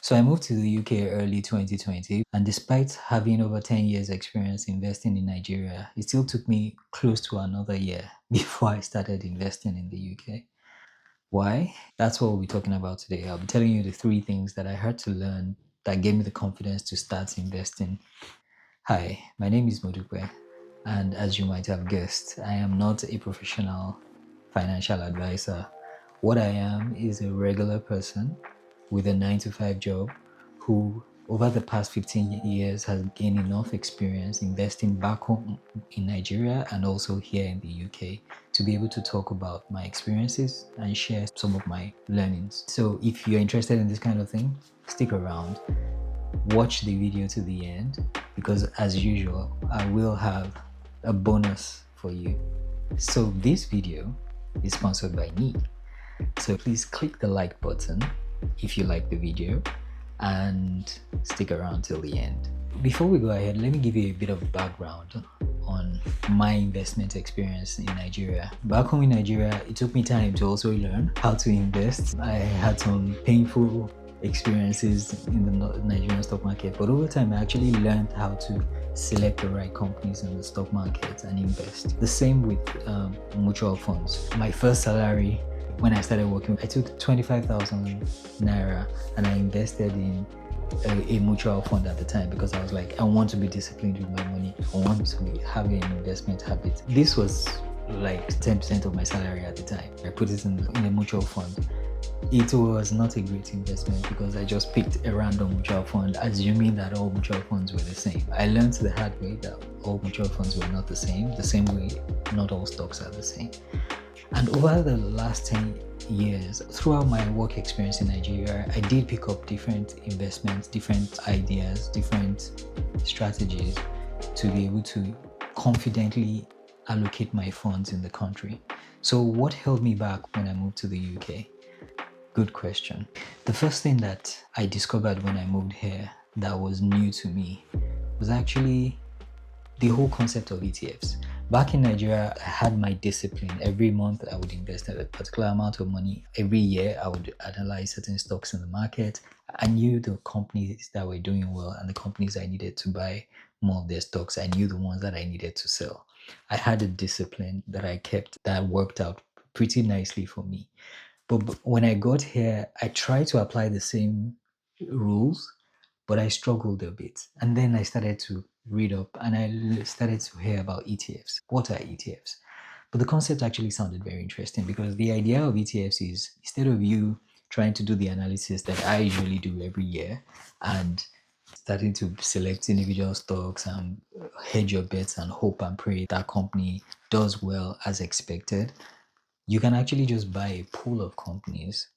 So I moved to the UK early 2020, and despite having over 10 years experience investing in Nigeria, it still took me close to another year before I started investing in the UK. Why? That's what we'll be talking about today. I'll be telling you the three things that I had to learn that gave me the confidence to start investing. Hi, my name is Modupe, and as you might have guessed, I am not a professional financial advisor. What I am is a regular person with a 9 to 5 job who, over the past 15 years, has gained enough experience investing back home in Nigeria and also here in the UK to be able to talk about my experiences and share some of my learnings. So, if you're interested in this kind of thing, stick around, watch the video to the end because, as usual, I will have a bonus for you. So, this video is sponsored by me. So please click the like button if you like the video and stick around till the end. Before we go ahead, let me give you a bit of background on my investment experience in Nigeria. Back home in Nigeria, it took me time to also learn how to invest. I had some painful experiences in the Nigerian stock market, but over time I actually learned how to select the right companies in the stock market and invest. The same with mutual funds. My first salary when I started working, I took 25,000 naira and I invested in a mutual fund at the time because I was like, I want to be disciplined with my money. I want to have an investment habit. This was like 10% of my salary at the time. I put it in a mutual fund. It was not a great investment because I just picked a random mutual fund, assuming that all mutual funds were the same. I learned the hard way that all mutual funds were not the same way not all stocks are the same. And over the last 10 years, throughout my work experience in Nigeria, I did pick up different investments, different ideas, different strategies to be able to confidently allocate my funds in the country. So what held me back when I moved to the UK? Good question. The first thing that I discovered when I moved here that was new to me was actually the whole concept of ETFs. Back in Nigeria, I had my discipline. Every month, I would invest a particular amount of money. Every year, I would analyze certain stocks in the market. I knew the companies that were doing well and the companies I needed to buy more of their stocks. I knew the ones that I needed to sell. I had a discipline that I kept that worked out pretty nicely for me. But when I got here, I tried to apply the same rules, but I struggled a bit. And then I started to read up and I started to hear about ETFs. What are ETFs? But the concept actually sounded very interesting because the idea of ETFs is instead of you trying to do the analysis that I usually do every year and starting to select individual stocks and hedge your bets and hope and pray that company does well as expected, you can actually just buy a pool of companies,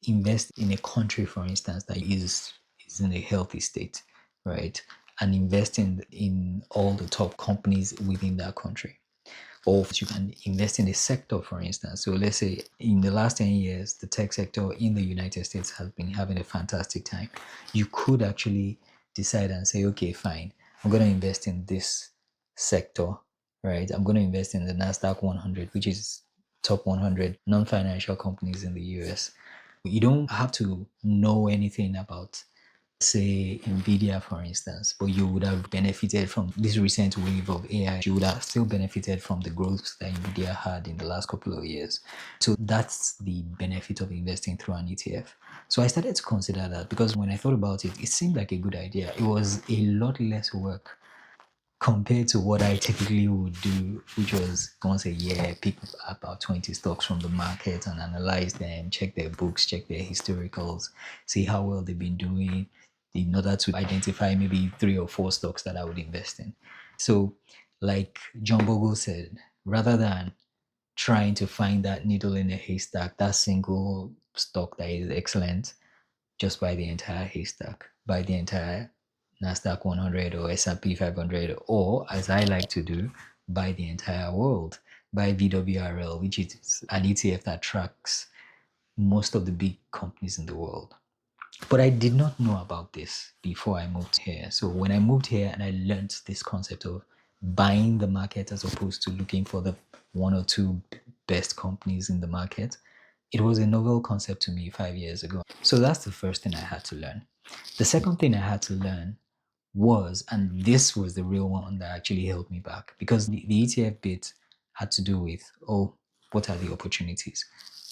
invest in a country, for instance, that is in a healthy state, right? And invest in all the top companies within that country. Or you can invest in a sector, for instance. So let's say in the last 10 years, the tech sector in the United States has been having a fantastic time. You could actually decide and say, okay, fine, I'm going to invest in this sector, right? I'm going to invest in the NASDAQ 100, which is top 100 non-financial companies in the US. You don't have to know anything about, say, Nvidia, for instance, but you would have benefited from this recent wave of AI. You would have still benefited from the growth that Nvidia had in the last couple of years. So that's the benefit of investing through an ETF. So I started to consider that because when I thought about it, it seemed like a good idea. It was a lot less work compared to what I typically would do, which was once a year, pick about 20 stocks from the market and analyze them, check their books, check their historicals, see how well they've been doing in order to identify maybe 3 or 4 stocks that I would invest in. So, like John Bogle said, rather than trying to find that needle in a haystack, that single stock that is excellent, just buy the entire haystack, buy the entire NASDAQ 100 or S&P 500, or as I like to do, buy the entire world, buy VWRL, which is an ETF that tracks most of the big companies in the world. But I did not know about this before I moved here. So when I moved here and I learned this concept of buying the market as opposed to looking for the 1 or 2 best companies in the market, it was a novel concept to me 5 years ago. So that's the first thing I had to learn. The second thing I had to learn was, and this was the real one that actually held me back, because the ETF bit had to do with, oh, what are the opportunities?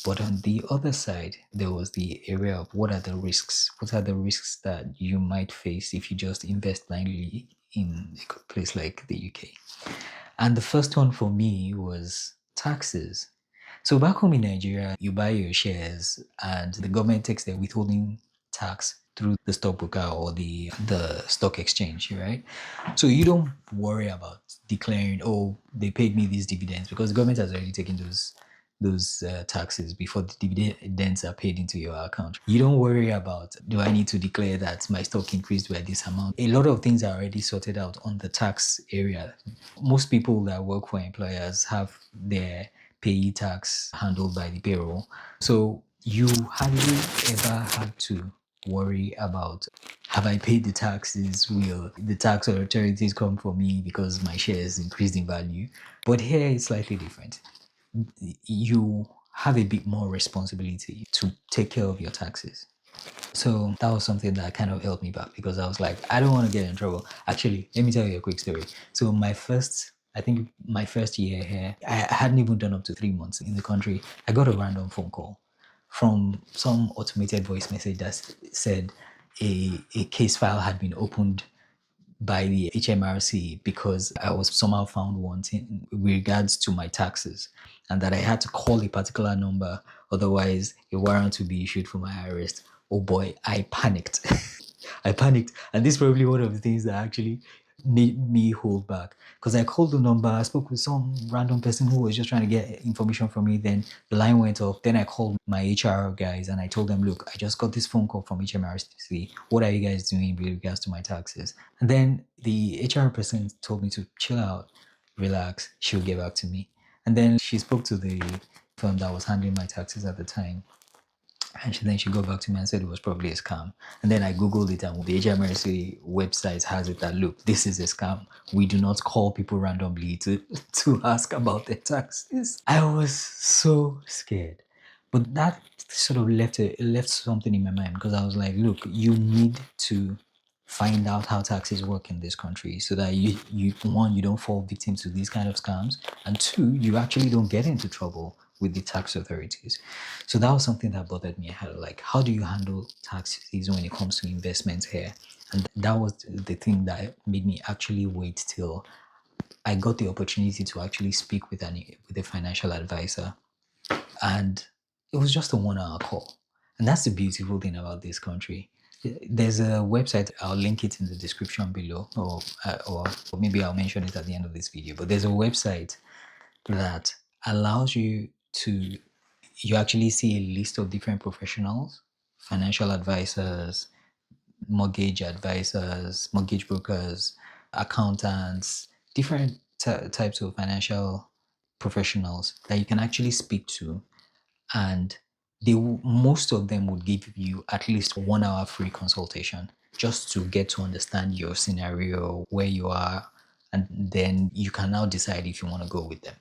But on the other side, there was the area of what are the risks? What are the risks that you might face if you just invest blindly in a place like the UK? And the first one for me was taxes. So back home in Nigeria, you buy your shares and the government takes their withholding tax through the stockbroker or the stock exchange, right? So you don't worry about declaring, oh, they paid me these dividends, because the government has already taken those taxes before the dividends are paid into your account. You don't worry about, do I need to declare that my stock increased by this amount? A lot of things are already sorted out on the tax area. Most people that work for employers have their payee tax handled by the payroll. So you hardly ever had to worry about, have I paid the taxes? Will the tax authorities come for me because my shares increased in value? But here it's slightly different. You have a bit more responsibility to take care of your taxes. So that was something that kind of held me back, because I was like, I don't want to get in trouble. Actually, let me tell you a quick story. So I think my first year here, I hadn't even done up to 3 months in the country. I got a random phone call from some automated voice message that said a case file had been opened by the HMRC because I was somehow found wanting with regards to my taxes, and that I had to call a particular number, otherwise a warrant would be issued for my arrest. Oh boy, I panicked. I panicked. And this is probably one of the things that actually made me hold back. Because I called the number, I spoke with some random person who was just trying to get information from me. Then the line went off. Then I called my HR guys and I told them, look, I just got this phone call from HMRC. What are you guys doing with regards to my taxes? And then the HR person told me to chill out, relax, she'll get back to me. And then she spoke to the firm that was handling my taxes at the time. And then she got back to me and said it was probably a scam. And then I Googled it, and the HMRC website has it that, look, this is a scam. We do not call people randomly to ask about their taxes. I was so scared. But that sort of left something in my mind, because I was like, look, you need to find out how taxes work in this country, so that you one, you don't fall victim to these kind of scams, and two, you actually don't get into trouble with the tax authorities. So that was something that bothered me. I had, like, how do you handle taxes when it comes to investments here? And that was the thing that made me actually wait till I got the opportunity to actually speak with a financial advisor. And it was just a 1 hour call. And that's the beautiful thing about this country. There's a website, I'll link it in the description below, or maybe I'll mention it at the end of this video. But there's a website that allows you actually see a list of different professionals, financial advisors, mortgage advisors, mortgage brokers, accountants, different types of financial professionals that you can actually speak to, and most of them would give you at least 1 hour free consultation, just to get to understand your scenario, where you are, and then you can now decide if you want to go with them.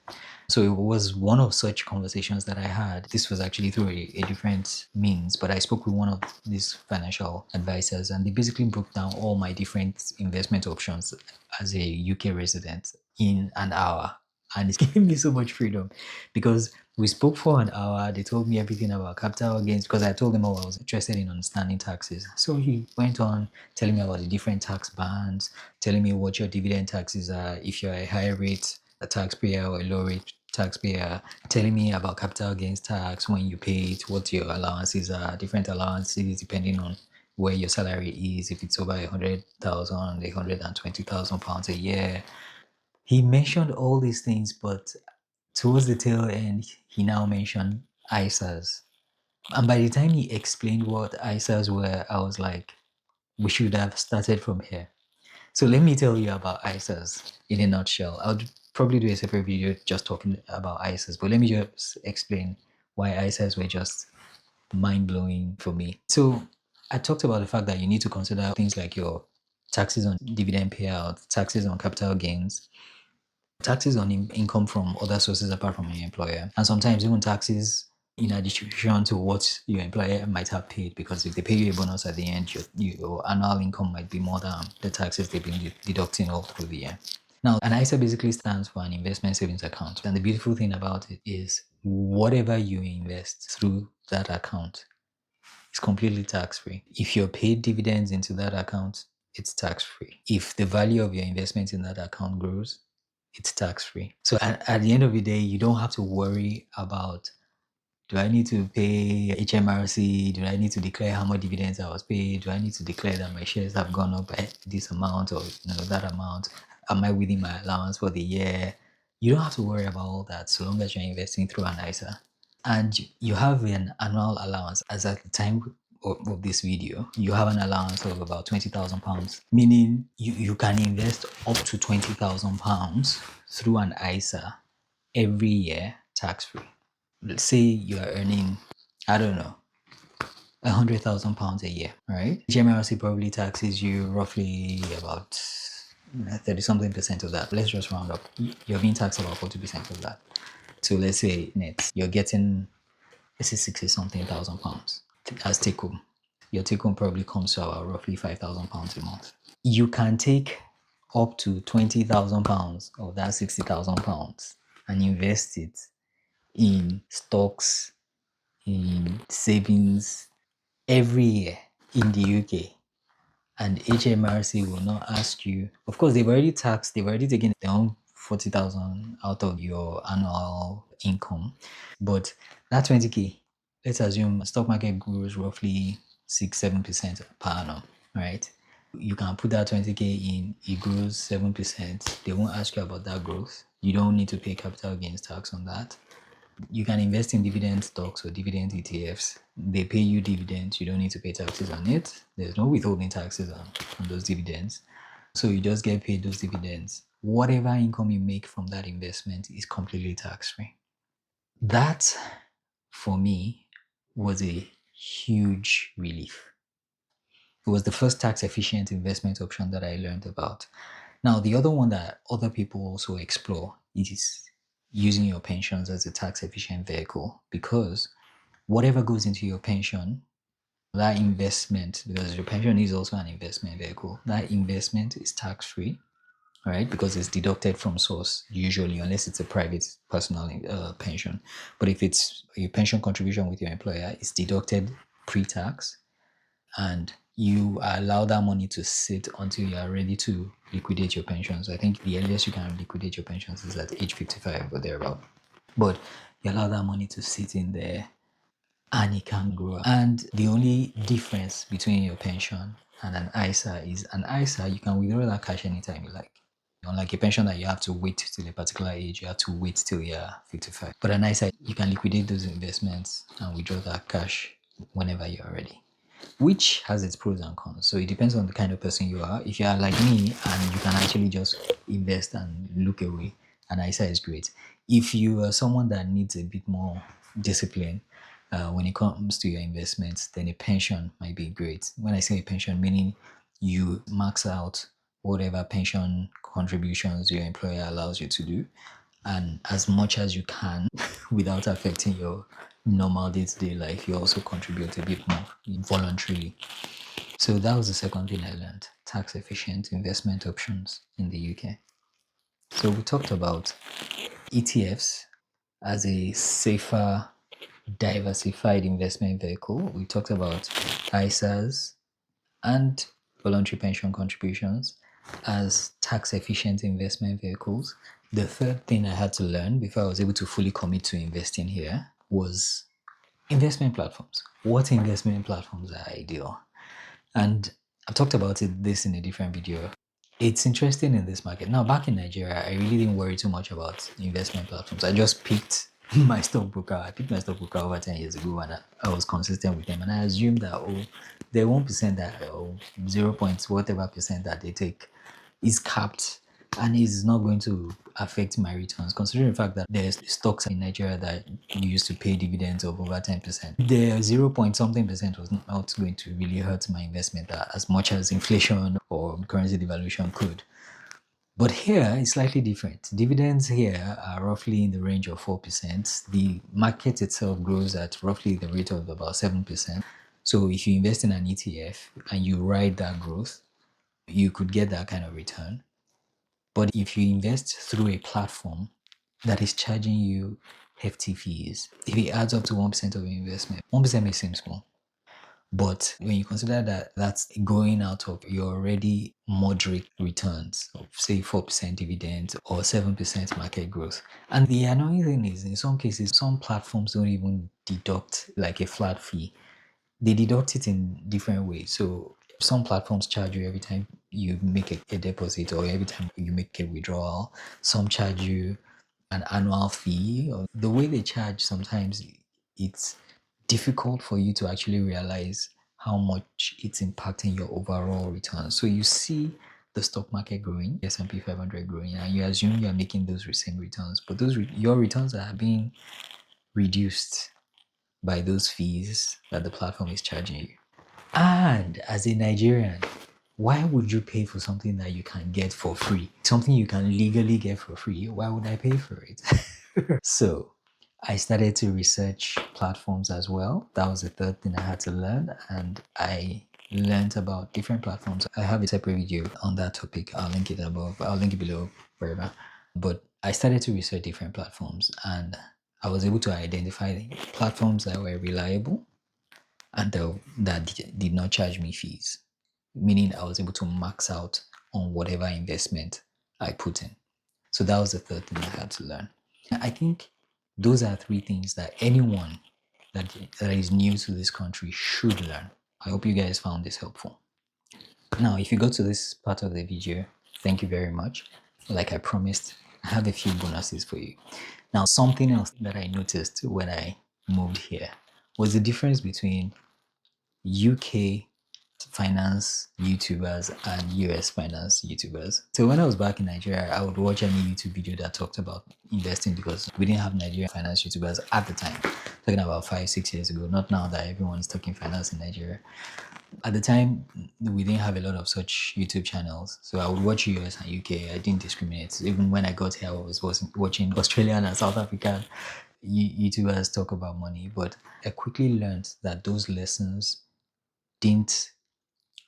So it was one of such conversations that I had. This was actually through a different means, but I spoke with one of these financial advisors, and they basically broke down all my different investment options as a UK resident in an hour. And it gave me so much freedom, because we spoke for an hour. They told me everything about capital gains, because I told them, oh, I was interested in understanding taxes. So he went on telling me about the different tax bands, telling me what your dividend taxes are, if you're a high rate a taxpayer or a low rate taxpayer, telling me about capital gains tax, when you pay it, what your allowances are, different allowances depending on where your salary is, if it's over 100,000, 120,000 pounds a year. He mentioned all these things, but towards the tail end, he now mentioned ISAs. And by the time he explained what ISAs were, I was like, we should have started from here. So let me tell you about ISAs in a nutshell. I'll probably do a separate video just talking about ISAs, but let me just explain why ISAs were just mind-blowing for me. So I talked about the fact that you need to consider things like your taxes on dividend payout, taxes on capital gains, taxes on income from other sources apart from your employer, and sometimes even taxes in addition to what your employer might have paid, because if they pay you a bonus at the end, your annual income might be more than the taxes they've been deducting all through the year. Now, an ISA basically stands for an investment savings account. And the beautiful thing about it is whatever you invest through that account is completely tax free. If you're paid dividends into that account, it's tax free. If the value of your investment in that account grows, it's tax free. So at the end of the day, you don't have to worry about, do I need to pay HMRC? Do I need to declare how much dividends I was paid? Do I need to declare that my shares have gone up by this amount or that amount? Am I within my allowance for the year? You don't have to worry about all that so long as you're investing through an ISA. And you have an annual allowance. As at the time of this video, you have an allowance of about £20,000, meaning you can invest up to £20,000 through an ISA every year tax free. Let's say you are earning, I don't know, £100,000 a year, right? GMRC probably taxes you roughly about 30 something percent of that. Let's just round up. You're being taxed about 40% of that. So let's say net, you're getting, let's say 60 something thousand pounds as take home. Your take home probably comes to about roughly £5,000 a month. You can take up to £20,000 of that £60,000 and invest it in stocks, in savings every year in the UK. And HMRC will not ask you. Of course, they've already taken their own 40,000 out of your annual income. But that 20K, let's assume stock market grows roughly 6-7% per annum, right? You can put that 20K in, it grows 7%. They won't ask you about that growth. You don't need to pay capital gains tax on that. You can invest in dividend stocks or dividend ETFs. They pay you dividends. You don't need to pay taxes on it. There's no withholding taxes on those dividends. So you just get paid those dividends. Whatever income you make from that investment is completely tax-free. That, for me, was a huge relief. It was the first tax-efficient investment option that I learned about. Now, the other one that other people also explore is using your pensions as a tax-efficient vehicle, because whatever goes into your pension, that investment, because your pension is also an investment vehicle, that investment is tax-free, right? Because it's deducted from source, usually, unless it's a private personal pension. But if it's your pension contribution with your employer, it's deducted pre-tax, and you allow that money to sit until you are ready to liquidate your pensions. I think the earliest you can liquidate your pensions is at age 55 or thereabout. But you allow that money to sit in there and it can grow. And the only difference between your pension and an ISA is an ISA, you can withdraw that cash anytime you like. Unlike a pension that you have to wait till a particular age, you have to wait till you're 55. But an ISA, you can liquidate those investments and withdraw that cash whenever you're ready, which has its pros and cons. So it depends on the kind of person you are. If you are like me and you can actually just invest and look away, an ISA is great. If you are someone that needs a bit more discipline when it comes to your investments, then a pension might be great. When I say a pension, meaning you max out whatever pension contributions your employer allows you to do, and as much as you can without affecting your normal day-to-day life, you also contribute a bit more voluntarily. So that was the second thing I learned: tax efficient investment options in the UK. So we talked about ETFs as a safer, diversified investment vehicle. We talked about ISAs and voluntary pension contributions as tax efficient investment vehicles. The third thing I had to learn before I was able to fully commit to investing here was investment platforms. What investment platforms are ideal? And I've talked about this in a different video. It's interesting in this market. Now, back in Nigeria, I really didn't worry too much about investment platforms. I just picked my stockbroker. I picked my stockbroker over 10 years ago, and I was consistent with them. And I assumed that, the 1% that, 0 point whatever percent that they take is capped and is not going to affect my returns, considering the fact that there's stocks in Nigeria that used to pay dividends of over 10%. The 0 point something percent was not going to really hurt my investment as much as inflation or currency devaluation could. But here it's slightly different. Dividends here are roughly in the range of 4%. The market itself grows at roughly the rate of about 7%. So if you invest in an ETF and you ride that growth, you could get that kind of return. But if you invest through a platform that is charging you hefty fees, if it adds up to 1% of your investment, 1% may seem small. But when you consider that that's going out of your already moderate returns of say 4% dividends or 7% market growth. And the annoying thing is in some cases, some platforms don't even deduct like a flat fee. They deduct it in different ways. So some platforms charge you every time you make a deposit or every time you make a withdrawal. Some charge you an annual fee. Or the way they charge, sometimes it's difficult for you to actually realize how much it's impacting your overall return. So you see the stock market growing, S&P 500 growing, and you assume you are making those same returns, but your returns are being reduced by those fees that the platform is charging you. And as a Nigerian, why would you pay for something that you can get for free? Something you can legally get for free. Why would I pay for it? So I started to research platforms as well. That was the third thing I had to learn. And I learned about different platforms. I have a separate video on that topic. I'll link it above. I'll link it below, wherever. But I started to research different platforms and I was able to identify platforms that were reliable and that did not charge me fees, meaning I was able to max out on whatever investment I put in. So that was the third thing I had to learn. I think those are three things that anyone that is new to this country should learn. I hope you guys found this helpful. Now, if you go to this part of the video, thank you very much. Like I promised, I have a few bonuses for you. Now, something else that I noticed when I moved here was the difference between UK finance YouTubers and US finance YouTubers. So when I was back in Nigeria, I would watch any YouTube video that talked about investing because we didn't have Nigerian finance YouTubers at the time. Talking about 5-6 years ago, not now that everyone is talking finance in Nigeria. At the time, we didn't have a lot of such YouTube channels. So I would watch US and UK. I didn't discriminate. Even when I got here, I was watching Australian and South African YouTubers talk about money. But I quickly learned that those lessons didn't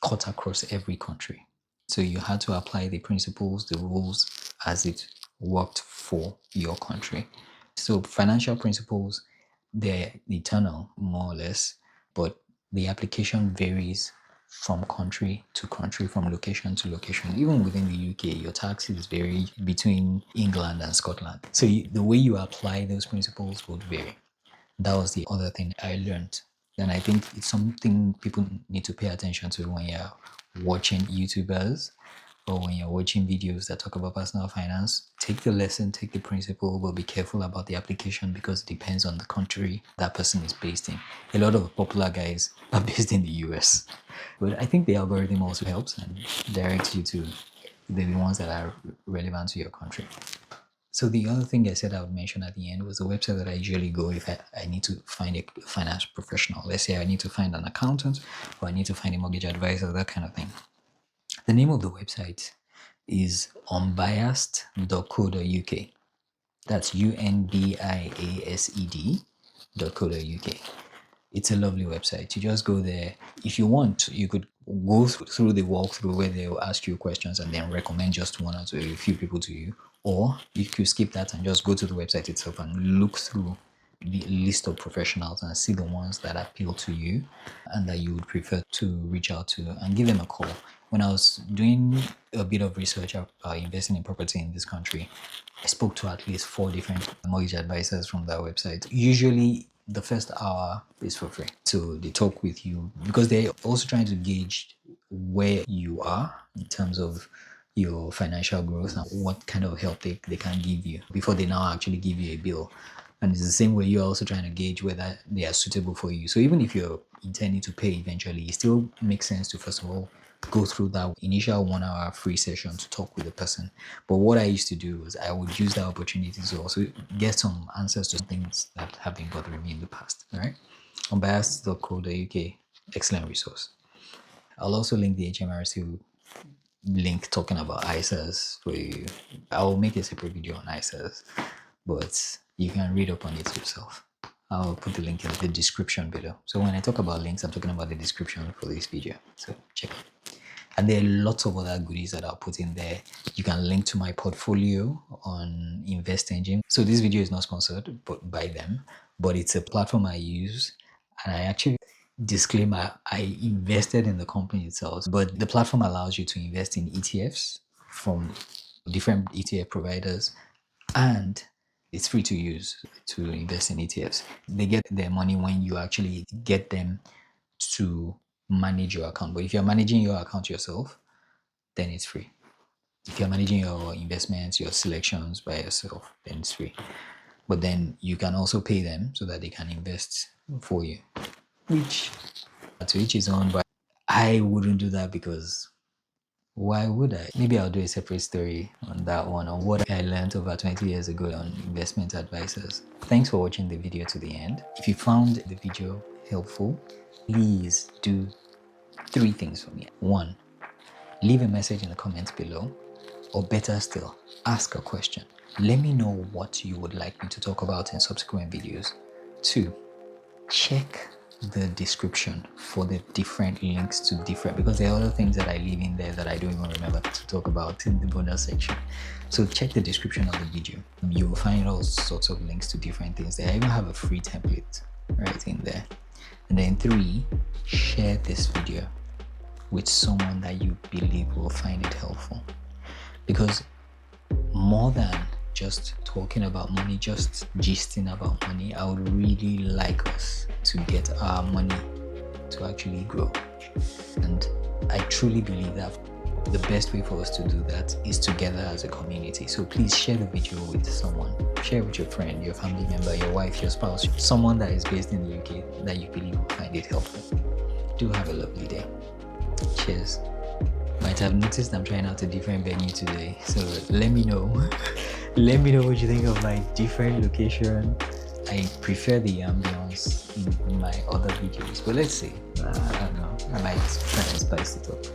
cut across every country. So you had to apply the principles, the rules as it worked for your country. So financial principles, they're eternal, more or less, but the application varies from country to country, from location to location. Even within the UK, your taxes vary between England and Scotland. So the way you apply those principles would vary. That was the other thing I learned. And I think it's something people need to pay attention to when you're watching YouTubers or when you're watching videos that talk about personal finance. Take the lesson, take the principle, but be careful about the application because it depends on the country that person is based in. A lot of popular guys are based in the US. But I think the algorithm also helps and directs you to the ones that are relevant to your country. So the other thing I said I would mention at the end was the website that I usually go if I need to find a finance professional. Let's say I need to find an accountant or I need to find a mortgage advisor, that kind of thing. The name of the website is unbiased.co.uk. That's unbiased.co.uk. It's a lovely website. You just go there. If you want, you could go through the walkthrough where they'll ask you questions and then recommend just one or two, a few people to you. Or you could skip that and just go to the website itself and look through the list of professionals and see the ones that appeal to you and that you would prefer to reach out to and give them a call. When I was doing a bit of research about investing in property in this country, I spoke to at least 4 different mortgage advisors from that website. Usually the first hour is for free. So they talk with you because they're also trying to gauge where you are in terms of your financial growth and what kind of help they can give you before they now actually give you a bill. And it's the same way you're also trying to gauge whether they are suitable for you. So even if you're intending to pay eventually, it still makes sense to first of all go through that initial 1 hour free session to talk with the person. But what I used to do was I would use that opportunity to also get some answers to things that have been bothering me in the past. All right. Unbiased.co.uk, excellent resource. I'll also link the HMRC link talking about ISAs for you. I'll make a separate video on ISAs, but you can read up on it yourself. I'll put the link in the description below. So when I talk about links, I'm talking about the description for this video. So check it. And there are lots of other goodies that I'll put in there. You can link to my portfolio on Invest Engine. So this video is not sponsored by them, but it's a platform I use. And I actually, disclaimer, I invested in the company itself. But the platform allows you to invest in ETFs from different ETF providers, and it's free to use to invest in ETFs. They get their money when you actually get them to manage your account. But if you're managing your account yourself, then it's free. If you're managing your investments, your selections by yourself, then it's free. But then you can also pay them so that they can invest for you, which to each his own. But I wouldn't do that, because why would I? Maybe I'll do a separate story on that one, on what I learned over 20 years ago on investment advisors. Thanks for watching the video to the end. If you found the video helpful, please do 3 things for me. 1, leave a message in the comments below, or better still, ask a question. Let me know what you would like me to talk about in subsequent videos. 2, check the description for the different links to different, because there are other things that I leave in there that I don't even remember to talk about in the bonus section. So check the description of the video. You will find all sorts of links to different things there. I even have a free template right in there. And then 3, share this video with someone that you believe will find it helpful. Because more than just talking about money, just gisting about money, I would really like us to get our money to actually grow. And I truly believe that the best way for us to do that is together as a community. So please share the video with someone. Share with your friend, your family member, your wife, your spouse, someone that is based in the UK that you believe will find it helpful. Do have a lovely day. Cheers. Might have noticed I'm trying out a different venue today, so let me know. Let me know what you think of my different location. I prefer the ambience in my other videos, but let's see. I don't know. I might try and spice it up.